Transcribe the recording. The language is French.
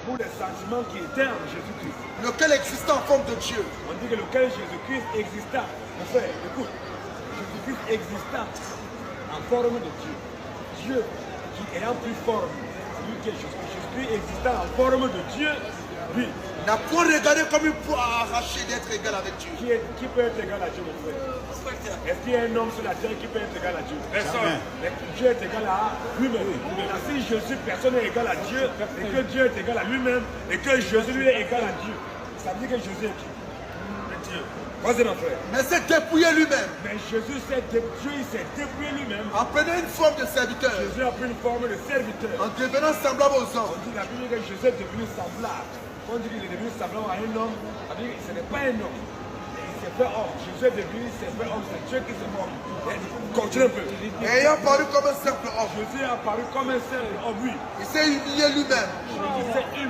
pour les sentiments qui étaient en Jésus-Christ. Lequel existait en forme de Dieu. On dit que lequel Jésus-Christ exista. Mon frère, écoute. Jésus-Christ exista en forme de Dieu. Dieu qui ayant pris forme, c'est lui qui est Jésus-Christ. Jésus-Christ existant en forme de Dieu, lui. N'a point regardé comme il peut arracher d'être égal avec Dieu. Qui peut être égal à Dieu, mon frère? Est-ce qu'il y a un homme sur la terre qui peut être égal à Dieu? Personne. Dieu est égal à lui-même. Si Jésus, personne n'est égal à Dieu, et que Dieu est égal à lui-même, et que Jésus lui est égal à Dieu, ça veut dire que Jésus est qui? Dieu. Vas-y, mon frère. Mais c'est dépouillé lui-même. Mais Jésus s'est dépouillé lui-même. En prenant une forme de serviteur. Jésus a pris une forme de serviteur. En devenant semblable aux hommes. On dit la Bible que Jésus est devenu semblable. On dit qu'il est devenu semblable à un homme. Ce n'est pas un homme. Il s'est fait homme. Jésus est devenu, il s'est fait homme. C'est Dieu qui s'est fait homme. Continue un peu. Ayant paru comme un simple homme. Jésus est apparu comme un simple homme, oui. Il s'est humilié lui-même. Il s'est